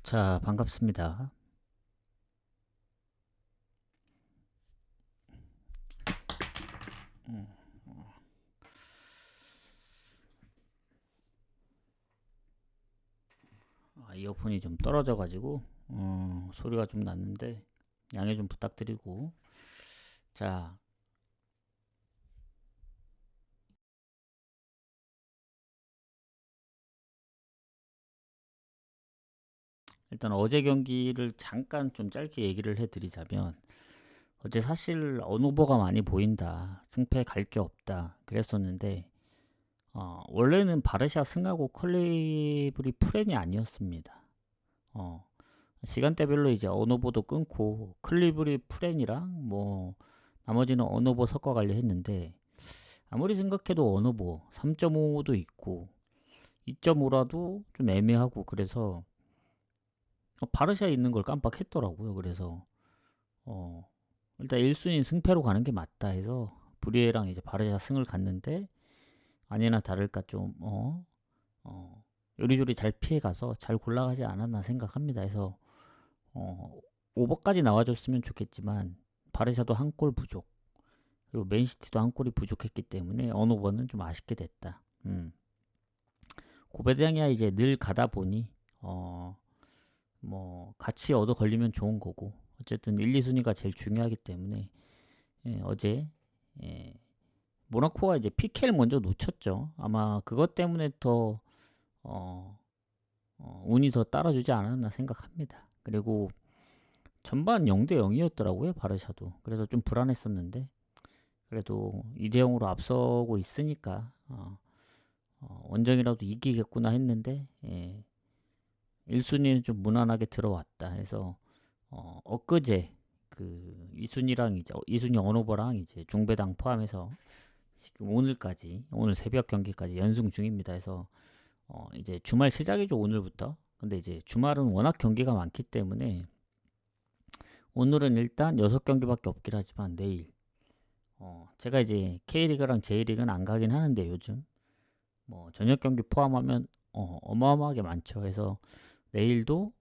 자, 반갑습니다. 이어폰이 좀 떨어져가지고 소리가 좀 났는데 양해 좀 부탁드리고. 자, 일단 어제 경기를 잠깐 좀 짧게 얘기를 해드리자면, 어제 사실 언오버가 많이 보인다, 승패 갈 게 없다 그랬었는데, 원래는 바르샤 승하고 컬리브리 프렌이 아니었습니다. 어, 시간대별로 이제 언오버도 끊고 클리브리 프렌이랑 뭐 나머지는 언오버 섞어가려 했는데, 아무리 생각해도 언오버 3.5도 있고 2.5라도 좀 애매하고, 그래서 바르샤에 있는 걸 깜빡했더라고요. 그래서 일단 1순위 승패로 가는 게 맞다 해서 브리에랑 이제 바르샤 승을 갔는데, 아니나 다를까 좀 요리조리 잘 피해가서 잘 골라가지 않았나 생각합니다. 해서 어, 오버까지 나와줬으면 좋겠지만 바르샤도 한 골 부족, 그리고 맨시티도 한 골이 부족했기 때문에 언오버는 좀 아쉽게 됐다. 고베장이야 이제 늘 가다 보니 뭐 같이 얻어 걸리면 좋은 거고, 어쨌든 1, 2순위가 제일 중요하기 때문에. 어제 예, 모나코가 이제 PK를 먼저 놓쳤죠. 아마 그것 때문에 더 어, 운이 더 따라주지 않았나 생각합니다. 그리고 전반 0대 0이었더라고요, 바르샤도. 그래서 좀 불안했었는데, 그래도 2대 0으로 앞서고 있으니까 원정이라도 이기겠구나 했는데, 1순위는 좀 무난하게 들어왔다 해서 엊그제 그 이순이랑 이제 이순이 언오버랑 이제 중배당 포함해서 지금 오늘까지, 오늘 새벽 경기까지 연승 중입니다. 해서 이제 주말 시작이죠, 오늘부터. 근데 이제 주말은 워낙 경기가 많기 때문에 오늘은 일단 6경기밖에 없긴 하지만 내일 제가 이제 K리그랑 J리그는 안 가긴 하는데, 요즘 뭐 저녁 경기 포함하면 어마어마하게 많죠. 그래서 내일도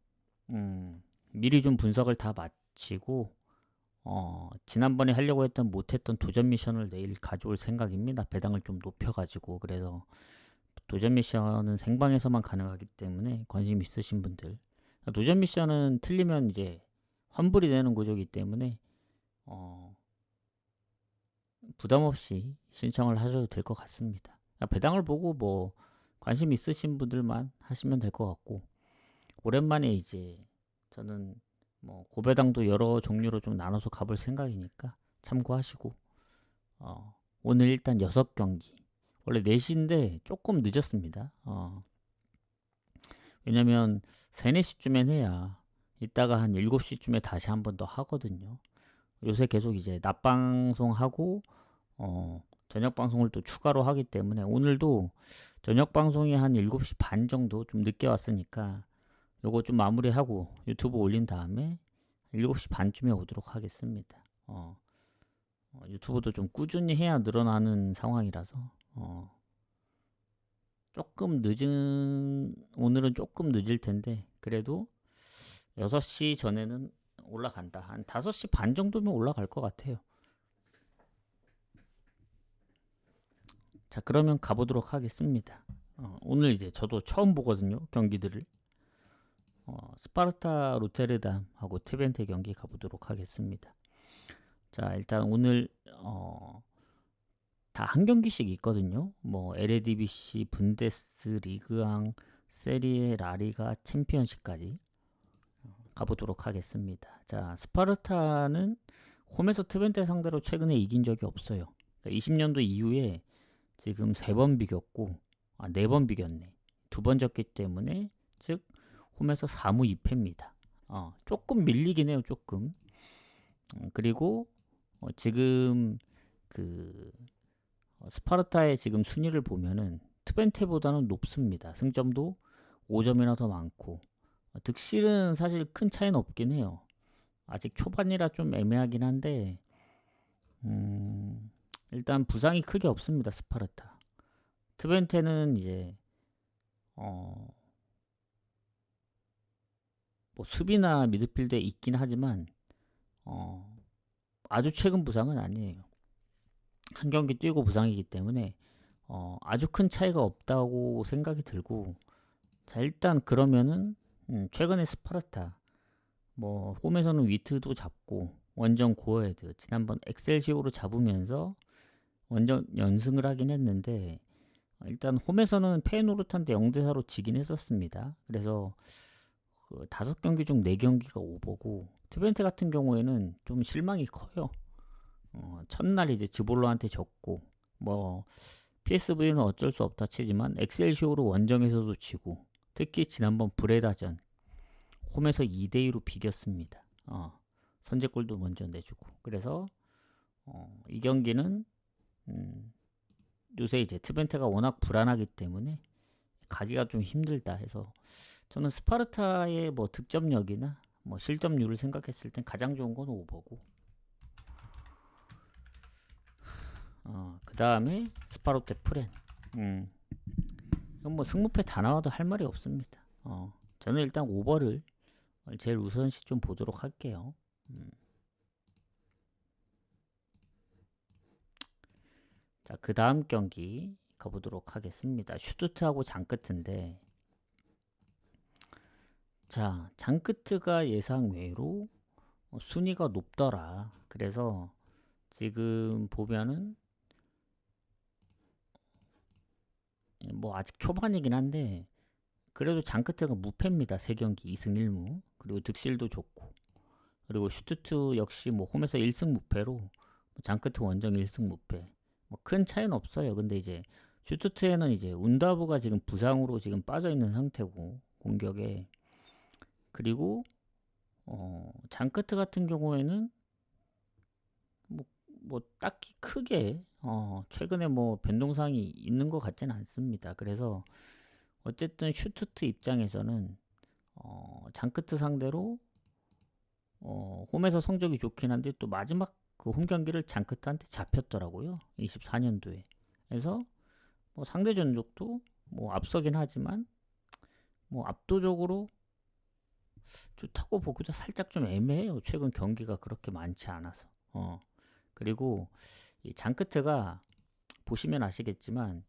미리 좀 분석을 다 마치고 지난번에 하려고 했던 못했던 도전 미션을 내일 가져올 생각입니다. 배당을 좀 높여가지고. 그래서 도전 미션은 생방에서만 가능하기 때문에 관심 있으신 분들, 도전 미션은 틀리면 이제 환불이 되는 구조이기 때문에 부담 없이 신청을 하셔도 될 것 같습니다. 배당을 보고 뭐 관심 있으신 분들만 하시면 될 것 같고, 오랜만에 이제 저는 뭐 고배당도 여러 종류로 좀 나눠서 가볼 생각이니까 참고하시고, 오늘 일단 6경기, 원래 4시인데 조금 늦었습니다. 왜냐면 3, 4시쯤엔 해야 이따가 한 7시쯤에 다시 한 번 더 하거든요. 요새 계속 이제 낮 방송하고 저녁 방송을 또 추가로 하기 때문에, 오늘도 저녁 방송이 한 7시 반 정도 좀 늦게 왔으니까 요거 좀 마무리하고 유튜브 올린 다음에 7시 반쯤에 오도록 하겠습니다. 유튜브도 좀 꾸준히 해야 늘어나는 상황이라서 조금 늦은, 오늘은 조금 늦을 텐데 그래도 6시 전에는 올라간다. 한 5시 반 정도면 올라갈 것 같아요. 자, 그러면 가보도록 하겠습니다. 오늘 이제 저도 처음 보거든요, 경기들을. 스파르타 로테르담하고 트벤테 경기 가보도록 하겠습니다. 자, 일단 오늘 다 한 경기씩 있거든요. 뭐 LADBC, 분데스, 리그앙, 세리에, 라리가, 챔피언십까지 가보도록 하겠습니다. 자, 스파르타는 홈에서 트벤테 상대로 최근에 이긴 적이 없어요. 20년도 이후에 지금 3번 비겼고, 4번 비겼네. 2번 졌기 때문에, 즉 홈에서 4무 2패입니다. 조금 밀리긴 해요, 조금. 그리고 지금 그 스파르타의 지금 순위를 보면은 트벤테보다는 높습니다. 승점도 5점이나 더 많고, 득실은 사실 큰 차이는 없긴 해요. 아직 초반이라 좀 애매하긴 한데, 일단 부상이 크게 없습니다, 스파르타. 트벤테는 이제 뭐 수비나 미드필드에 있긴 하지만 아주 최근 부상은 아니에요. 한 경기 뛰고 부상이기 때문에 아주 큰 차이가 없다고 생각이 들고, 자 일단 그러면은 최근에 스파르타 뭐 홈에서는 위트도 잡고 원정 고어헤드 지난번 엑셀시오로 잡으면서 원정 연승을 하긴 했는데, 일단 홈에서는 페이노르트한테 0대4로 지긴 했었습니다. 그래서 그 5경기 중 4경기가 오버고, 트벤테 같은 경우에는 좀 실망이 커요. 첫날 이제 즈볼로한테 졌고, 뭐 PSV는 어쩔 수 없다 치지만 엑셀시오로 원정에서도 지고, 특히 지난번 브레다전 홈에서 2대2로 비겼습니다. 선제골도 먼저 내주고. 그래서 이 경기는 요새 이제 트벤테가 워낙 불안하기 때문에 가기가 좀 힘들다 해서, 저는 스파르타의 뭐 득점력이나 뭐 실점률을 생각했을 땐 가장 좋은 건 오버고, 그 다음에 스파르타 프렌. 이건 뭐 승무패 다 나와도 할 말이 없습니다. 저는 일단 오버를 제일 우선시 좀 보도록 할게요. 자, 그 다음 경기 가보도록 하겠습니다. 슈투트하고 장크트인데, 자, 장크트가 예상 외로 순위가 높더라. 그래서 지금 보면은 뭐 아직 초반이긴 한데, 그래도 장크트가 무패입니다. 3경기 2승 1무. 그리고 득실도 좋고, 그리고 슈투트 역시 뭐 홈에서 1승 무패로 장크트 원정 1승 무패. 뭐 큰 차이는 없어요. 근데 이제 슈투트에는 이제 운다브가 지금 부상으로 지금 빠져 있는 상태고, 공격에. 그리고 장크트 같은 경우에는 뭐 딱히 크게 최근에 뭐 변동사항이 있는 것 같지는 않습니다. 그래서 어쨌든 슈투트 입장에서는 장크트 상대로 홈에서 성적이 좋긴 한데, 또 마지막 그 홈 경기를 장크트한테 잡혔더라고요. 24년도에. 그래서 뭐 상대 전적도 뭐 앞서긴 하지만 뭐 압도적으로 좋다고 보기도 살짝 좀 애매해요. 최근 경기가 그렇게 많지 않아서. 그리고 이 장크트가 보시면 아시겠지만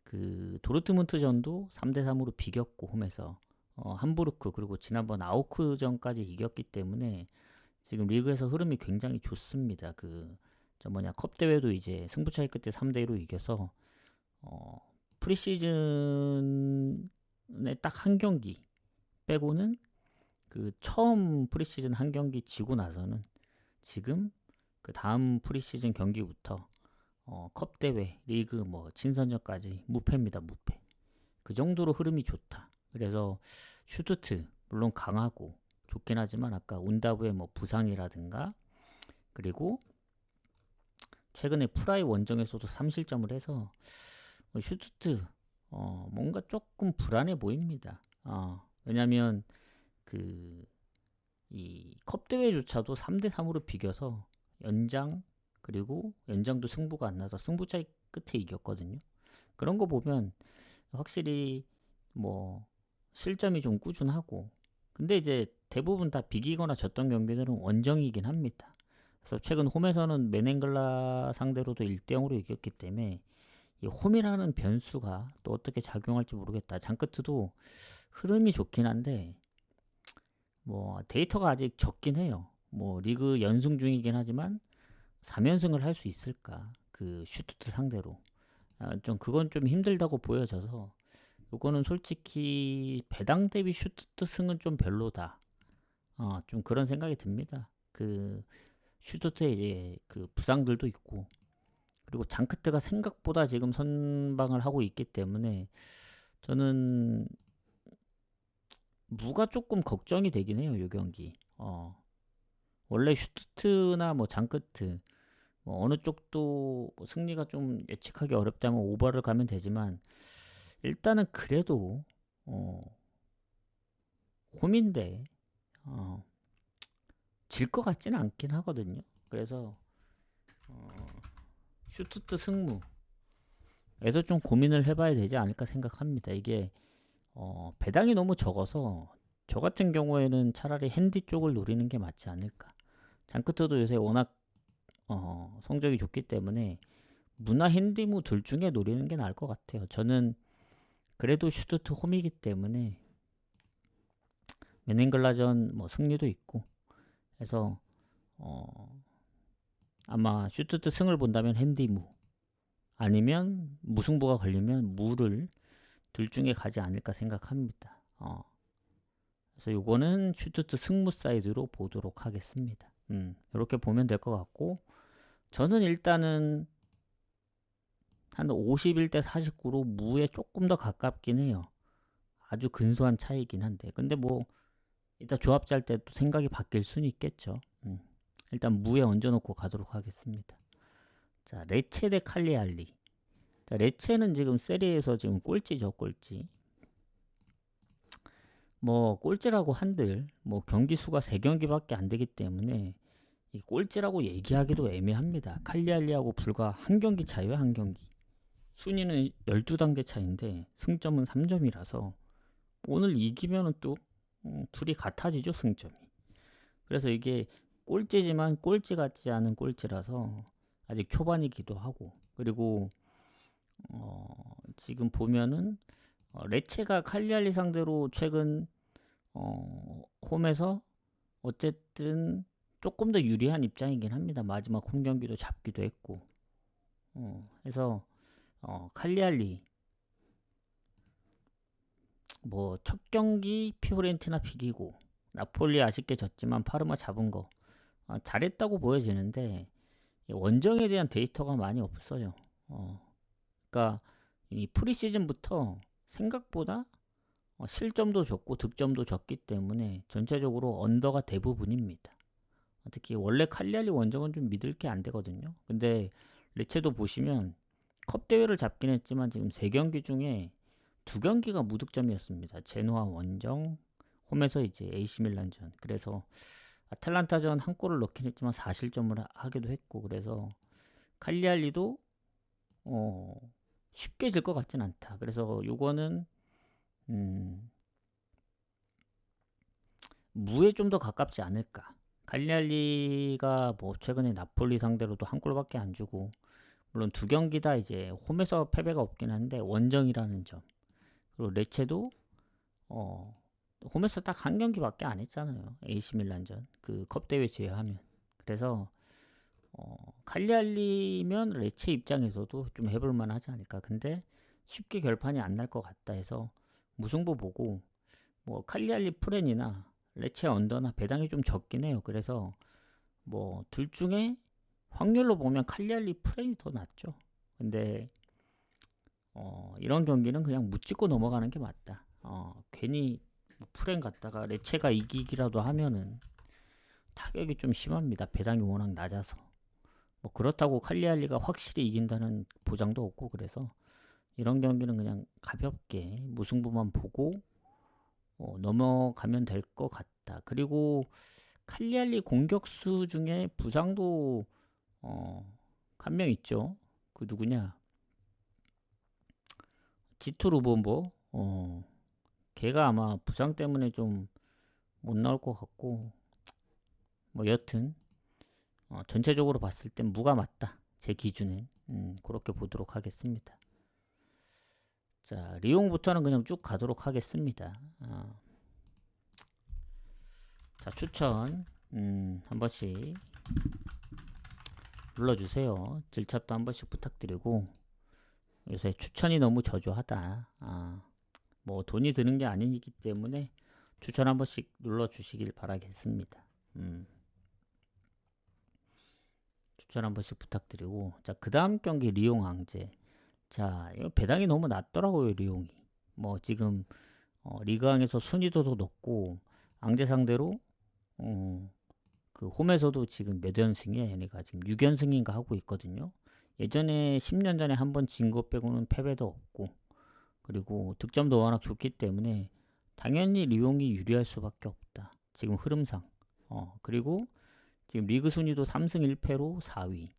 그 도르트문트전도 3대3으로 비겼고 홈에서, 함부르크 그리고 지난번 아우크전까지 이겼기 때문에 지금 리그에서 흐름이 굉장히 좋습니다. 컵 대회도 이제 승부차이 끝에 3대1로 이겨서 프리시즌에 딱 한 경기 빼고는, 그 처음 프리시즌 한 경기 지고 나서는 지금 그 다음 프리시즌 경기부터 컵 대회, 리그 뭐 친선전까지 무패입니다. 무패. 그 정도로 흐름이 좋다. 그래서 슈투트 물론 강하고 좋긴 하지만 아까 운다브의 뭐 부상이라든가, 그리고 최근에 프라이 원정에서도 3실점을 해서 슈투트 뭔가 조금 불안해 보입니다. 왜냐면 이 컵 대회조차도 3대3으로 비겨서 연장, 그리고 연장도 승부가 안 나서 승부차이 끝에 이겼거든요. 그런 거 보면 확실히 뭐 실점이 좀 꾸준하고, 근데 이제 대부분 다 비기거나 졌던 경기들은 원정이긴 합니다. 그래서 최근 홈에서는 메넨글라 상대로도 1대0으로 이겼기 때문에 이 홈이라는 변수가 또 어떻게 작용할지 모르겠다. 장크트도 흐름이 좋긴 한데 뭐 데이터가 아직 적긴 해요. 뭐 리그 연승 중이긴 하지만 3연승을 할 수 있을까? 그 슈투트 상대로. 좀 그건 좀 힘들다고 보여져서, 요거는 솔직히 배당 대비 슈투트 승은 좀 별로다. 좀 그런 생각이 듭니다. 그 슈투트에 이제 그 부상들도 있고, 그리고 장크트가 생각보다 지금 선방을 하고 있기 때문에 저는 무가 조금 걱정이 되긴 해요. 요 경기. 원래 슈투트나 뭐 장크트 뭐 어느 쪽도 뭐 승리가 좀 예측하기 어렵다면 오버를 가면 되지만, 일단은 그래도 홈인데 질 것 같지는 않긴 하거든요. 그래서 슈투트 승무에서 좀 고민을 해봐야 되지 않을까 생각합니다. 이게 배당이 너무 적어서 저 같은 경우에는 차라리 핸디 쪽을 노리는 게 맞지 않을까. 장크트도 요새 워낙 성적이 좋기 때문에 무나 핸디무 둘 중에 노리는 게 나을 것 같아요. 저는 그래도 슈투트 홈이기 때문에 메넨글라전 뭐 승리도 있고 해서 아마 슈투트 승을 본다면 핸디무, 아니면 무승부가 걸리면 무를 둘 중에 가지 않을까 생각합니다. 그래서 요거는 슈투트 승무 사이드로 보도록 하겠습니다. 이렇게 보면 될 것 같고, 저는 일단은 한 51대 49로 무에 조금 더 가깝긴 해요. 아주 근소한 차이긴 한데, 근데 뭐 이따 조합 짤 때 또 생각이 바뀔 수는 있겠죠. 일단 무에 얹어놓고 가도록 하겠습니다. 자, 레체 대 칼리알리. 자, 레체는 지금 세리에서 지금 꼴찌죠, 꼴찌. 뭐 꼴찌라고 한들 뭐 경기 수가 3경기밖에 안 되기 때문에 이 꼴찌라고 얘기하기도 애매합니다. 칼리알리하고 불과 한 경기 차이요, 한 경기. 순위는 12단계 차인데 승점은 3점이라서 오늘 이기면은 또 둘이 같아지죠, 승점이. 그래서 이게 꼴찌지만 꼴찌 같지 않은 꼴찌라서 아직 초반이기도 하고, 그리고 지금 보면은 레체가 칼리알리 상대로 최근 홈에서 어쨌든 조금 더 유리한 입장이긴 합니다. 마지막 홈 경기도 잡기도 했고, 해서 칼리알리 뭐 첫 경기 피오렌티나 비기고 나폴리 아쉽게 졌지만 파르마 잡은 거 잘했다고 보여지는데 원정에 대한 데이터가 많이 없어요. 그러니까 이 프리시즌부터 생각보다 실점도 적고 득점도 적기 때문에 전체적으로 언더가 대부분입니다. 특히 원래 칼리알리 원정은 좀 믿을 게 안 되거든요. 근데 레체도 보시면 컵 대회를 잡긴 했지만 지금 3경기 중에 2경기가 무득점이었습니다. 제노아 원정, 홈에서 이제 AC 밀란전. 그래서 아탈란타전 한 골을 넣긴 했지만 4실점을 하기도 했고, 그래서 칼리알리도 쉽게 질 것 같진 않다. 그래서 요거는 무에 좀 더 가깝지 않을까. 칼리알리가 뭐 최근에 나폴리 상대로도 한 골밖에 안 주고, 물론 2경기 다 이제 홈에서 패배가 없긴 한데 원정이라는 점. 그리고 레체도 홈에서 딱 한 경기밖에 안 했잖아요. AC 밀란전 그 컵 대회 제외하면. 그래서 칼리알리면 레체 입장에서도 좀 해볼 만하지 않을까. 근데 쉽게 결판이 안 날 것 같다 해서 무승부 보고, 뭐 칼리알리 프렌이나 레체 언더나 배당이 좀 적긴 해요. 그래서 뭐 둘 중에 확률로 보면 칼리알리 프렌이 더 낫죠. 근데 이런 경기는 그냥 묻짚고 넘어가는 게 맞다. 괜히 뭐 프렌 갔다가 레체가 이기기라도 하면은 타격이 좀 심합니다. 배당이 워낙 낮아서. 뭐 그렇다고 칼리알리가 확실히 이긴다는 보장도 없고, 그래서 이런 경기는 그냥 가볍게 무승부만 보고 넘어가면 될 것 같다. 그리고 칼리알리 공격수 중에 부상도 한 명 있죠. 그 누구냐? 지토 루본보. 걔가 아마 부상 때문에 좀 못 나올 것 같고, 뭐 여튼 전체적으로 봤을 땐 무가 맞다. 제 기준엔 그렇게 보도록 하겠습니다. 자, 리옹부터는 그냥 쭉 가도록 하겠습니다. 자, 추천 한 번씩 눌러주세요. 질차도 한 번씩 부탁드리고, 요새 추천이 너무 저조하다. 뭐 돈이 드는 게 아니기 때문에 추천 한 번씩 눌러주시길 바라겠습니다. 추천 한 번씩 부탁드리고, 자, 그 다음 경기 리옹 앙제. 자, 이거 배당이 너무 낮더라고요, 리옹이. 뭐 지금 리그왕에서 순위도 높고, 앙제 상대로 그 홈에서도 지금 몇 연승이야, 얘네가 지금 6연승인가 하고 있거든요. 예전에 10년 전에 한 번 진 것 빼고는 패배도 없고, 그리고 득점도 워낙 좋기 때문에 당연히 리옹이 유리할 수밖에 없다. 지금 흐름상. 그리고 지금 리그 순위도 3승 1패로 4위.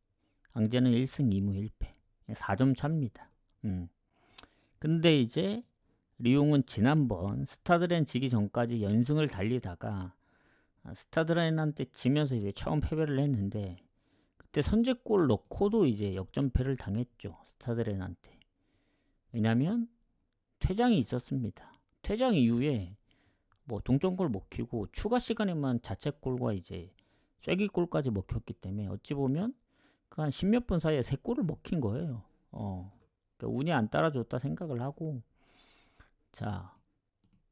앙제는 1승 2무 1패. 4점 차입니다. 근데 이제 리옹은 지난번 스타드렌 지기 전까지 연승을 달리다가 스타드렌한테 지면서 이제 처음 패배를 했는데, 그때 선제골 넣고도 이제 역전패를 당했죠, 스타드렌한테. 왜냐면 퇴장이 있었습니다. 퇴장 이후에 뭐 동점골 먹히고 추가 시간에만 자책골과 이제 쐐기골까지 먹혔기 때문에 어찌 보면 그 한 10몇 분 사이에 3골을 먹힌 거예요. 그러니까 운이 안 따라줬다 생각을 하고, 자,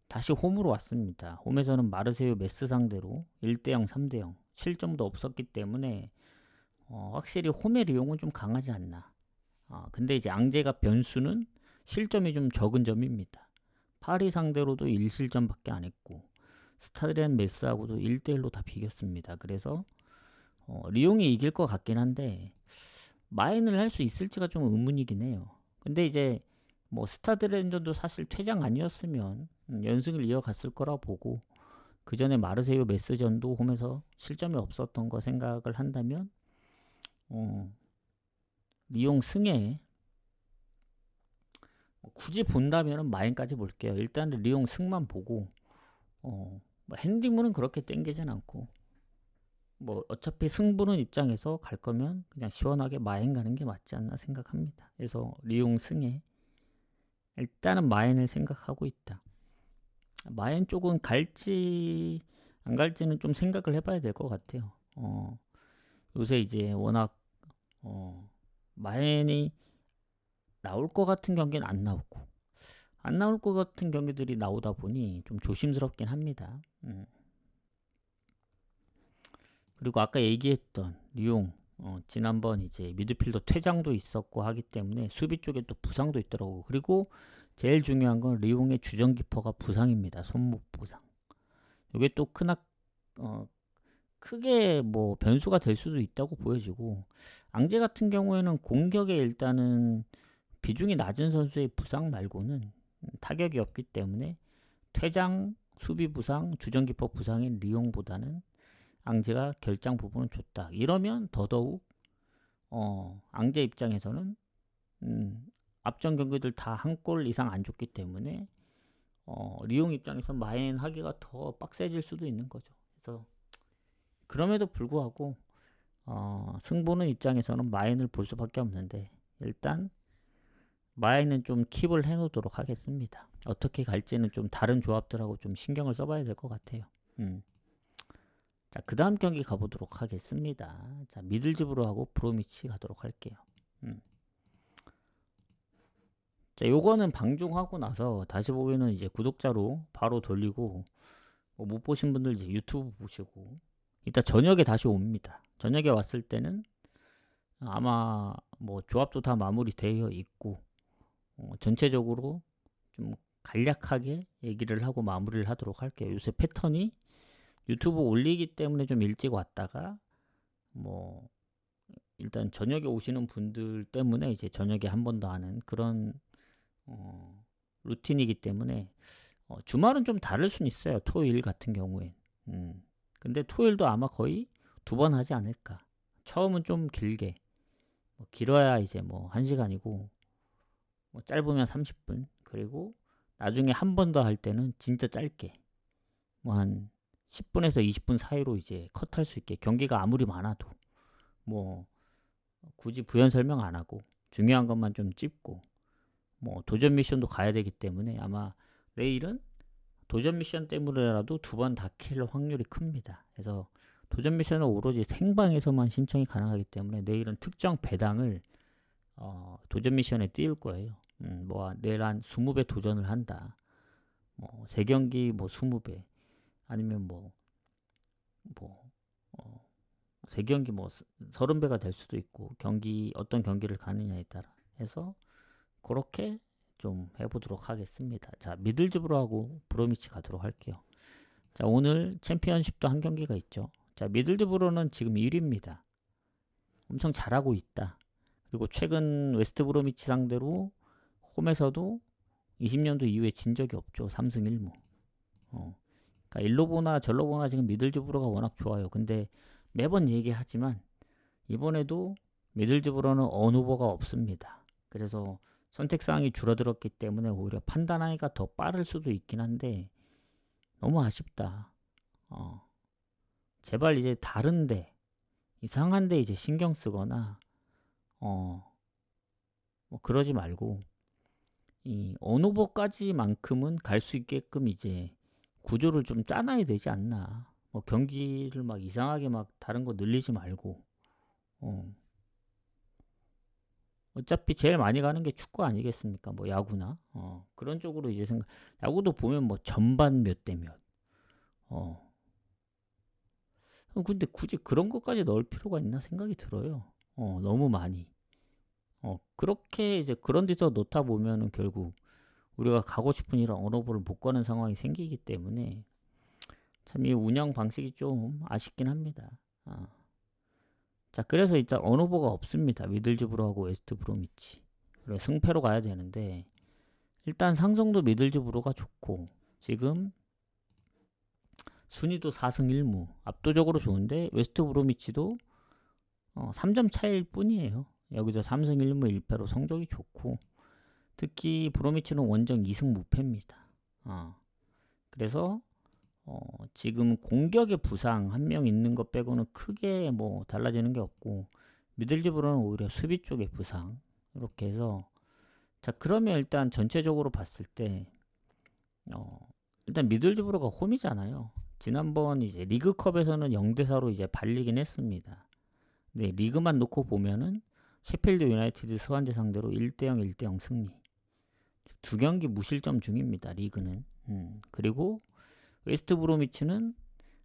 다시 홈으로 왔습니다. 홈에서는 마르세유 메스 상대로 1대0, 3대0 실점도 없었기 때문에 확실히 홈의 리옹은 좀 강하지 않나. 근데 이제 앙제가 변수는 실점이 좀 적은 점입니다. 파리 상대로도 1실점밖에 안 했고 스타드렌 메스하고도 1대1로 다 비겼습니다. 그래서 리옹이 이길 것 같긴 한데 마인을 할 수 있을지가 좀 의문이긴 해요. 근데 이제 뭐 스타드렌전도 사실 퇴장 아니었으면 연승을 이어갔을 거라 보고, 그 전에 마르세유 메스전도 홈에서 실점이 없었던 거 생각을 한다면 리옹 승에 굳이 본다면 마인까지 볼게요. 일단 리옹 승만 보고 뭐 핸디문은 그렇게 땡기진 않고, 뭐 어차피 승부는 입장에서 갈 거면 그냥 시원하게 마인 가는 게 맞지 않나 생각합니다. 그래서 리옹 승에 일단은 마인을 생각하고 있다. 마인 쪽은 갈지 안 갈지는 좀 생각을 해봐야 될 것 같아요. 요새 이제 워낙 마인이 나올 것 같은 경기는 안 나오고, 안 나올 것 같은 경기들이 나오다 보니 좀 조심스럽긴 합니다. 그리고 아까 얘기했던 리옹, 지난번 이제 미드필더 퇴장도 있었고 하기 때문에 수비 쪽에 또 부상도 있더라고. 그리고 제일 중요한 건 리옹의 주전키퍼가 부상입니다. 손목 부상. 이게 또 크게 뭐 변수가 될 수도 있다고 보여지고, 앙제 같은 경우에는 공격에 일단은 비중이 낮은 선수의 부상 말고는 타격이 없기 때문에 퇴장, 수비 부상, 주전키퍼 부상인 리옹보다는 앙제가 결장 부분은 좋다. 이러면 더더욱 앙제 입장에서는 앞전 경기들 다 한 골 이상 안 줬기 때문에 리옹 입장에서 마인 하기가 더 빡세질 수도 있는 거죠. 그래서 그럼에도 불구하고 승부는 입장에서는 마인을 볼 수밖에 없는데, 일단 마인은 좀 킵을 해놓도록 하겠습니다. 어떻게 갈지는 좀 다른 조합들하고 좀 신경을 써봐야 될 것 같아요. 자, 그 다음 경기 가보도록 하겠습니다. 자, 미들즈브로하고 브로미치 가도록 할게요. 자, 요거는 방송하고 나서 다시 보기에는 이제 구독자로 바로 돌리고, 못 보신 분들 이제 유튜브 보시고 이따 저녁에 다시 옵니다. 저녁에 왔을 때는 아마 뭐 조합도 다 마무리되어 있고 전체적으로 좀 간략하게 얘기를 하고 마무리를 하도록 할게요. 요새 패턴이 유튜브 올리기 때문에 좀 일찍 왔다가 뭐 일단 저녁에 오시는 분들 때문에 이제 저녁에 한 번 더 하는 그런 루틴이기 때문에 주말은 좀 다를 수는 있어요. 토요일 같은 경우엔. 근데 토요일도 아마 거의 2번 하지 않을까. 처음은 좀 길게, 뭐 길어야 이제 뭐 1시간이고 뭐 짧으면 30분, 그리고 나중에 한 번 더 할 때는 진짜 짧게 뭐 한 10분에서 20분 사이로 이제 컷할 수 있게, 경기가 아무리 많아도 뭐 굳이 부연 설명 안 하고 중요한 것만 좀 찝고, 뭐 도전 미션도 가야 되기 때문에 아마 내일은 도전 미션 때문에라도 2번 다 킬 확률이 큽니다. 그래서 도전 미션은 오로지 생방에서만 신청이 가능하기 때문에 내일은 특정 배당을 도전 미션에 띄울 거예요. 뭐 내일 한 20배 도전을 한다, 뭐 3경기 뭐 20배, 아니면 뭐 3경기 뭐 30배가 될 수도 있고, 경기 어떤 경기를 가느냐에 따라 해서 그렇게 좀 해보도록 하겠습니다. 자, 미들즈브로하고 브로미치 가도록 할게요. 자, 오늘 챔피언십도 한 경기가 있죠. 자, 미들즈브로는 지금 1위입니다. 엄청 잘하고 있다. 그리고 최근 웨스트 브로미치 상대로 홈에서도 20년도 이후에 진 적이 없죠. 3승 1무. 그러니까 일로 보나 절로 보나 지금 미들즈브로가 워낙 좋아요. 근데 매번 얘기하지만 이번에도 미들즈브로는 언오버가 없습니다. 그래서 선택사항이 줄어들었기 때문에 오히려 판단하기가 더 빠를 수도 있긴 한데 너무 아쉽다. 제발 이제 다른데 이상한데 이제 신경 쓰거나 뭐 그러지 말고 이 언오버까지만큼은 갈 수 있게끔 이제 구조를 좀 짜놔야 되지 않나. 뭐 경기를 막 이상하게 막 다른 거 늘리지 말고 어차피 제일 많이 가는 게 축구 아니겠습니까? 뭐 야구나 그런 쪽으로 이제 생각. 야구도 보면 뭐 전반 몇 대 몇. 근데 굳이 그런 것까지 넣을 필요가 있나 생각이 들어요. 너무 많이. 그렇게 이제 그런 데서 넣다 보면은 결국 우리가 가고 싶은 이런 언어볼을 못 가는 상황이 생기기 때문에 참 이 운영 방식이 좀 아쉽긴 합니다. 자, 그래서 일단 언어볼가 없습니다. 미들즈브로하고 웨스트 브로미치. 그리고 승패로 가야 되는데 일단 상성도 미들즈브로가 좋고 지금 순위도 4승 1무 압도적으로 좋은데 웨스트 브로미치도 3점 차일 뿐이에요. 여기서 3승 1무 1패로 성적이 좋고 특히 브로미치는 원정 2승 무패입니다. 그래서 지금 공격의 부상 한 명 있는 것 빼고는 크게 뭐 달라지는 게 없고 미들즈브로는 오히려 수비 쪽의 부상 이렇게 해서 자 그러면 일단 전체적으로 봤을 때 일단 미들즈브로가 홈이잖아요. 지난번 이제 리그컵에서는 0대4로 이제 발리긴 했습니다. 네, 리그만 놓고 보면은 셰필드 유나이티드 스완지 상대로 1대0 1대0 승리. 두 경기 무실점 중입니다. 리그는. 그리고 웨스트 브로미치는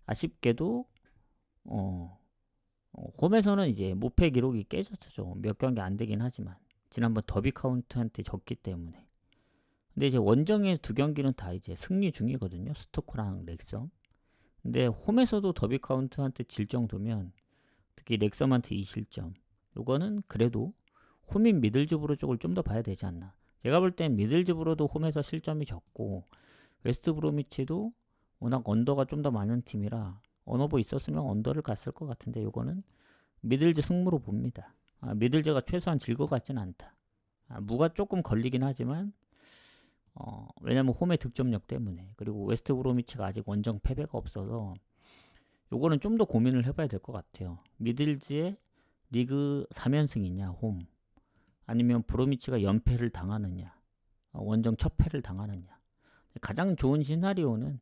아쉽게도 홈에서는 이제 무패 기록이 깨졌죠. 몇 경기 안 되긴 하지만 지난번 더비 카운트한테 졌기 때문에. 근데 이제 원정의 두 경기는 다 이제 승리 중이거든요. 스토크랑 렉섬. 근데 홈에서도 더비 카운트한테 질 정도면 특히 렉섬한테 2실점. 요거는 그래도 홈인 미들즈브로 쪽을 좀 더 봐야 되지 않나. 제가 볼 땐 미들즈브로도 홈에서 실점이 적고 웨스트 브로미치도 워낙 언더가 좀 더 많은 팀이라 언어보 있었으면 언더를 갔을 것 같은데 요거는 미들즈 승무로 봅니다. 미들즈가 최소한 질 것 같진 않다. 무가 조금 걸리긴 하지만 왜냐면 홈의 득점력 때문에 그리고 웨스트 브로미치가 아직 원정 패배가 없어서 요거는 좀 더 고민을 해봐야 될 것 같아요. 미들즈의 리그 3연승이냐 홈 아니면 브로미치가 연패를 당하느냐 원정 첫 패를 당하느냐. 가장 좋은 시나리오는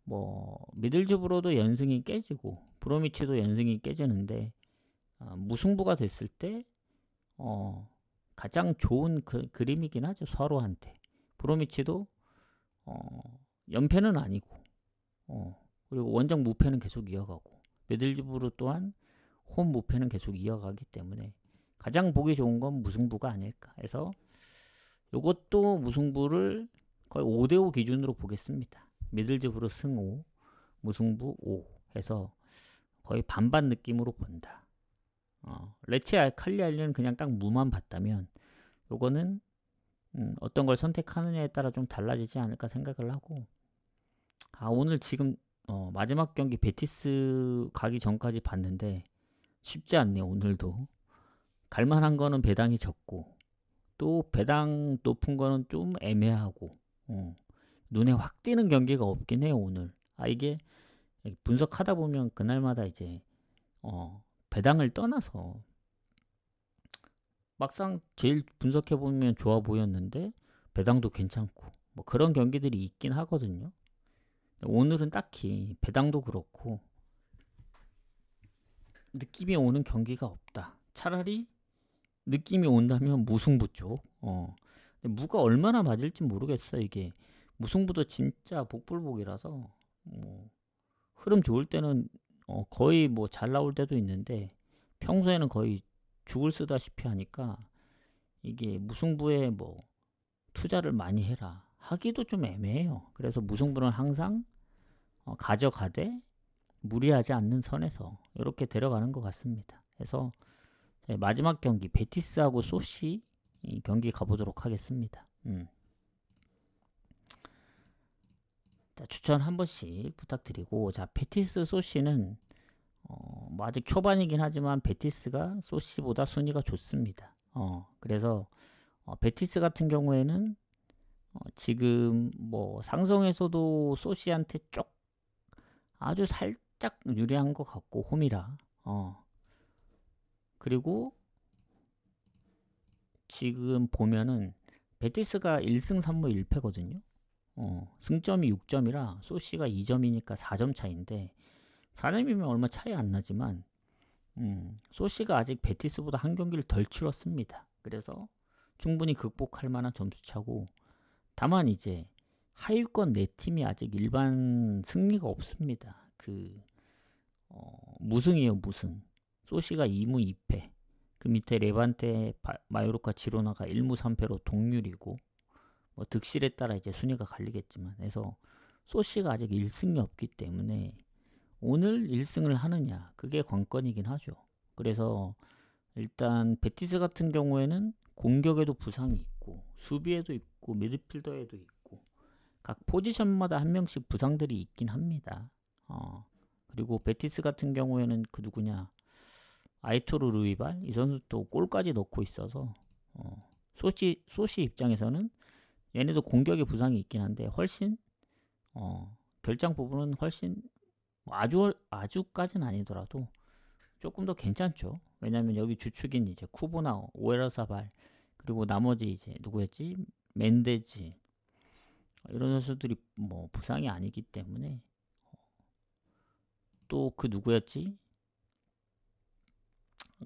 뭐 미들즈브로도 연승이 깨지고 브로미치도 연승이 깨지는데 무승부가 됐을 때 가장 좋은 그림이긴 하죠. 서로한테. 브로미치도 연패는 아니고 그리고 원정 무패는 계속 이어가고 미들즈브로 또한 홈 무패는 계속 이어가기 때문에 가장 보기 좋은 건 무승부가 아닐까 해서 이것도 무승부를 거의 5대5 기준으로 보겠습니다. 미들즈브로 승 5, 무승부 5 해서 거의 반반 느낌으로 본다. 레치 칼리알리는 그냥 딱 무만 봤다면 요거는 어떤 걸 선택하느냐에 따라 좀 달라지지 않을까 생각을 하고 오늘 지금 마지막 경기 베티스 가기 전까지 봤는데 쉽지 않네요. 오늘도 갈만한 거는 배당이 적고 또 배당 높은 거는 좀 애매하고 눈에 확 띄는 경기가 없긴 해요. 오늘 이게 분석하다 보면 그날마다 이제 배당을 떠나서 막상 제일 분석해 보면 좋아 보였는데 배당도 괜찮고 뭐 그런 경기들이 있긴 하거든요. 오늘은 딱히 배당도 그렇고 느낌이 오는 경기가 없다. 차라리 느낌이 온다면 무승부 쪽. 무가 얼마나 맞을지 모르겠어. 이게 무승부도 진짜 복불복이라서 흐름 좋을 때는 거의 뭐 잘 나올 때도 있는데 평소에는 거의 죽을 쓰다시피 하니까 이게 무승부에 뭐 투자를 많이 해라 하기도 좀 애매해요. 그래서 무승부는 항상 가져가되 무리하지 않는 선에서 이렇게 데려가는 것 같습니다. 그래서 마지막 경기 베티스하고 소시 이 경기 가보도록 하겠습니다. 자, 추천 한 번씩 부탁드리고 자 베티스 소시는 뭐 아직 초반이긴 하지만 베티스가 소시보다 순위가 좋습니다. 그래서 베티스 같은 경우에는 지금 뭐 상성에서도 소시한테 아주 살짝 유리한 것 같고 홈이라. 그리고 지금 보면은 베티스가 1승 3무 1패거든요. 승점이 6점이라 소시가 2점이니까 4점 차인데 4점이면 얼마 차이 안 나지만 소시가 아직 베티스보다 한 경기를 덜 치렀습니다. 그래서 충분히 극복할 만한 점수 차고, 다만 이제 하위권 네 팀이 아직 일반 승리가 없습니다. 무승이에요, 무승. 소시가 2무 2패. 그 밑에 레반테, 마요르카, 지로나가 1무 3패로 동률이고, 뭐 득실에 따라 이제 순위가 갈리겠지만, 그래서 소시가 아직 1승이 없기 때문에 오늘 1승을 하느냐, 그게 관건이긴 하죠. 그래서 일단 베티스 같은 경우에는 공격에도 부상이 있고 수비에도 있고 미드필더에도 있고 각 포지션마다 한 명씩 부상들이 있긴 합니다. 그리고 베티스 같은 경우에는 그 누구냐, 아이토르 루이발 이 선수도 골까지 넣고 있어서 소시 입장에서는 얘네도 공격에 부상이 있긴 한데 훨씬 결장 부분은 훨씬 아주까지는 아니더라도 조금 더 괜찮죠. 왜냐면 여기 주축인 이제 쿠보나 오에라사발, 그리고 나머지 이제 누구였지, 멘데지, 이런 선수들이 뭐 부상이 아니기 때문에. 또 그 누구였지,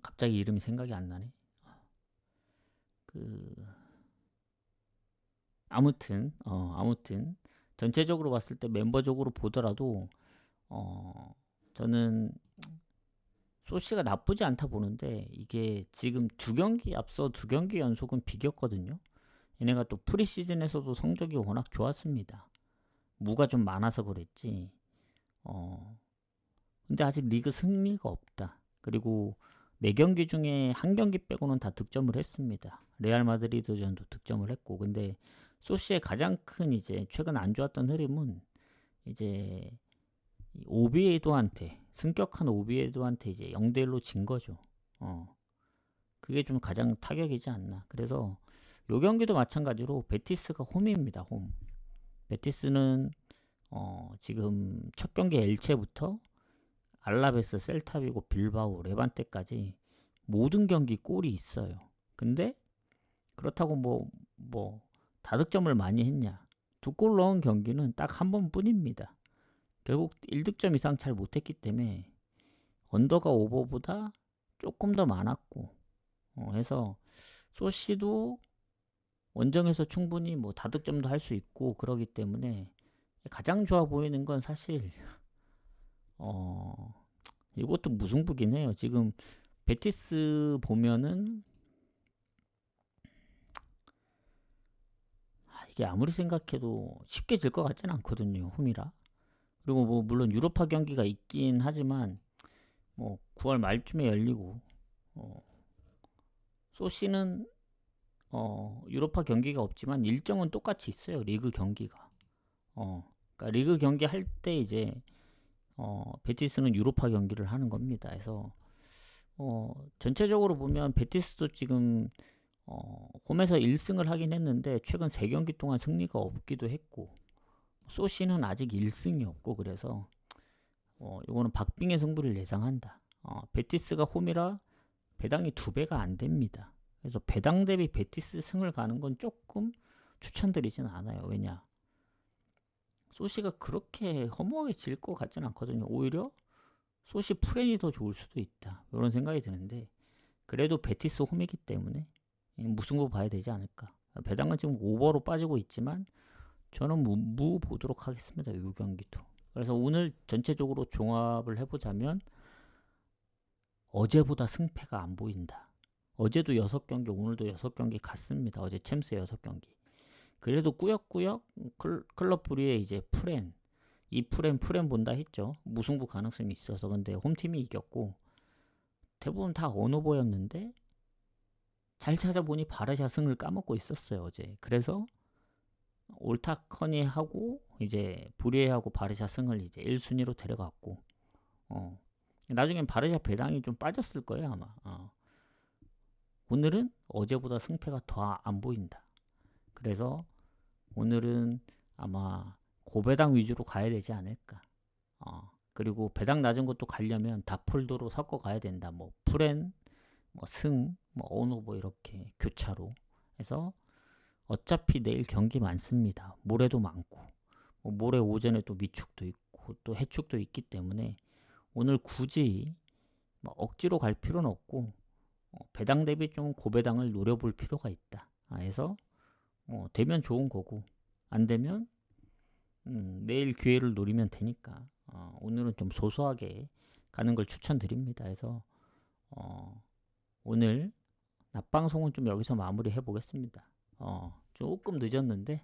갑자기 이름이 생각이 안 나네. 아무튼 전체적으로 봤을 때 멤버적으로 보더라도 저는 소시가 나쁘지 않다 보는데, 이게 지금 두 경기 앞서 두 경기 연속은 비겼거든요. 얘네가 또 프리시즌에서도 성적이 워낙 좋았습니다. 무가 좀 많아서 그랬지. 근데 아직 리그 승리가 없다. 그리고 4경기 중에 한 경기 빼고는 다 득점을 했습니다. 레알 마드리드전도 득점을 했고. 근데 소시의 가장 큰 이제 최근 안 좋았던 흐름은 이제 오비에도한테, 승격한 오비에도한테 이제 0대1로 진 거죠. 그게 좀 가장 타격이지 않나. 그래서 요 경기도 마찬가지로 베티스가 홈입니다. 홈. 베티스는 지금 첫 경기 엘체부터 알라베스, 셀타비고, 빌바오, 레반테까지 모든 경기 골이 있어요. 근데 그렇다고 뭐 다득점을 많이 했냐? 2골 넣은 경기는 딱 한 번뿐입니다. 결국 1득점 이상 잘 못했기 때문에 언더가 오버보다 조금 더 많았고, 해서 소시도 원정에서 충분히 뭐 다득점도 할 수 있고 그러기 때문에 가장 좋아 보이는 건 사실 이것도 무승부긴 해요. 지금 베티스 보면은 이게 아무리 생각해도 쉽게 질 것 같지는 않거든요, 홈이라. 그리고 뭐 물론 유로파 경기가 있긴 하지만 뭐 9월 말쯤에 열리고, 소시는 유로파 경기가 없지만 일정은 똑같이 있어요. 리그 경기가. 그러니까 리그 경기 할 때 이제 베티스는 유로파 경기를 하는 겁니다. 그래서 전체적으로 보면 베티스도 지금 홈에서 1승을 하긴 했는데 최근 3경기 동안 승리가 없기도 했고, 소시는 아직 1승이 없고, 그래서 이거는 박빙의 승부를 예상한다. 베티스가 홈이라 배당이 2배가 안 됩니다. 그래서 배당 대비 베티스 승을 가는 건 조금 추천드리진 않아요. 왜냐, 소시가 그렇게 허무하게 질 것 같진 않거든요. 오히려 소시 프렌이 더 좋을 수도 있다, 이런 생각이 드는데, 그래도 베티스 홈이기 때문에 무승부 봐야 되지 않을까. 배당은 지금 오버로 빠지고 있지만 저는 무 보도록 하겠습니다, 이 경기도. 그래서 오늘 전체적으로 종합을 해보자면 어제보다 승패가 안 보인다. 어제도 6경기, 오늘도 6경기 같습니다. 어제 챔스 6경기. 그래도 꾸역꾸역 클럽 불리에 이제 프렌 본다 했죠. 무승부 가능성이 있어서. 근데 홈팀이 이겼고 대부분 다 언오버였는데 잘 찾아보니 바르샤 승을 까먹고 있었어요, 어제. 그래서 올타커니하고 이제 브리에하고 바르샤 승을 이제 1순위로 데려갔고, 나중엔 바르샤 배당이 좀 빠졌을 거예요, 아마. 오늘은 어제보다 승패가 더 안 보인다. 그래서 오늘은 아마 고배당 위주로 가야 되지 않을까. 그리고 배당 낮은 것도 가려면 다폴더로 섞어 가야 된다. 뭐 풀앤, 뭐 승, 뭐 온오버 이렇게 교차로 해서 어차피 내일 경기 많습니다. 모레도 많고 뭐 모레 오전에 또 미축도 있고 또 해축도 있기 때문에 오늘 굳이 뭐 억지로 갈 필요는 없고 배당 대비 좀 고배당을 노려볼 필요가 있다. 해서 되면 좋은 거고 안 되면 내일 기회를 노리면 되니까 오늘은 좀 소소하게 가는 걸 추천드립니다. 해서 오늘 낮방송은 좀 여기서 마무리해 보겠습니다. 조금 늦었는데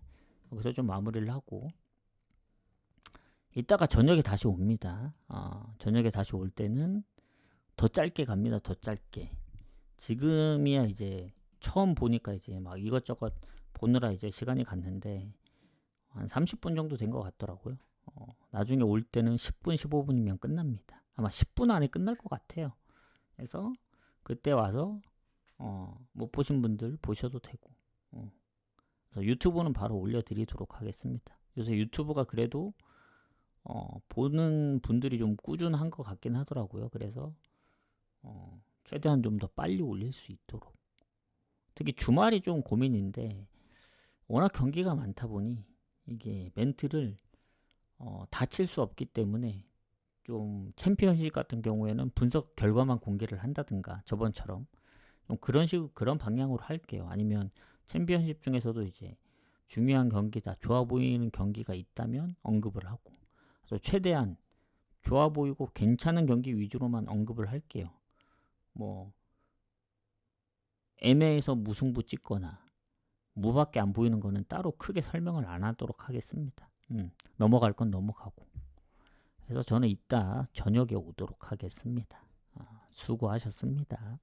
여기서 좀 마무리를 하고 이따가 저녁에 다시 옵니다. 저녁에 다시 올 때는 더 짧게 갑니다. 더 짧게. 지금이야 이제 처음 보니까 이제 막 이것저것 보느라 이제 시간이 갔는데 한 30분 정도 된 것 같더라고요. 나중에 올 때는 10분, 15분이면 끝납니다. 아마 10분 안에 끝날 것 같아요. 그래서 그때 와서 못 보신 분들 보셔도 되고 그래서 유튜브는 바로 올려드리도록 하겠습니다. 요새 유튜브가 그래도 보는 분들이 좀 꾸준한 것 같긴 하더라고요. 그래서 최대한 좀 더 빨리 올릴 수 있도록. 특히 주말이 좀 고민인데 워낙 경기가 많다 보니 이게 멘트를 다 칠 수 없기 때문에 좀 챔피언십 같은 경우에는 분석 결과만 공개를 한다든가 저번처럼 좀 그런 방향으로 할게요. 아니면 챔피언십 중에서도 이제 중요한 경기다, 좋아 보이는 경기가 있다면 언급을 하고 그래서 최대한 좋아 보이고 괜찮은 경기 위주로만 언급을 할게요. 뭐 애매해서 무승부 찍거나 무밖에 안 보이는 거는 따로 크게 설명을 안 하도록 하겠습니다. 넘어갈 건 넘어가고. 그래서 저는 이따 저녁에 오도록 하겠습니다. 수고하셨습니다.